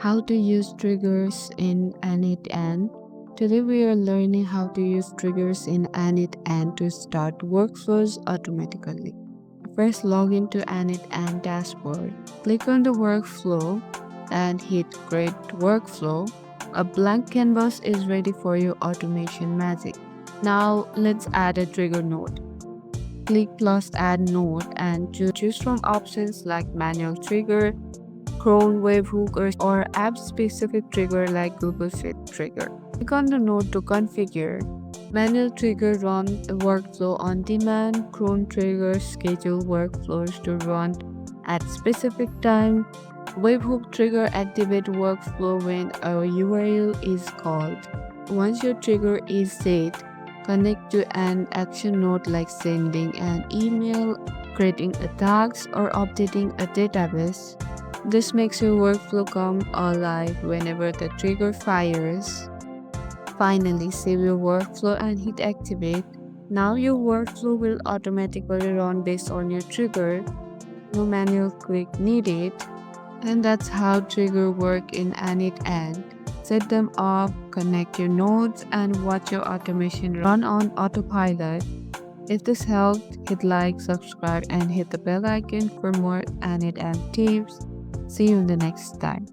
How to use triggers in N8N. Today we are learning how to use triggers in N8N to start workflows automatically. First, log into N8N dashboard. Click on the workflow and hit Create Workflow. A blank canvas is ready for your automation magic. Now let's add a trigger node. Click plus add node and choose from options like manual trigger, cron webhook, or app-specific trigger like Google Fit trigger. Click on the node to configure. Manual trigger run a workflow on demand. Cron trigger schedule workflows to run at specific time. Webhook trigger activate workflow when a URL is called. Once your trigger is set, connect to an action node like sending an email, creating a task, or updating a database. This makes your workflow come alive whenever the trigger fires. Finally, save your workflow and hit activate. Now your workflow will automatically run based on your trigger. No manual click needed. And that's how trigger work in N8N. Set them up, connect your nodes, and watch your automation run on autopilot. If this helped, hit like, subscribe, and hit the bell icon for more N8N tips. See you in the next time.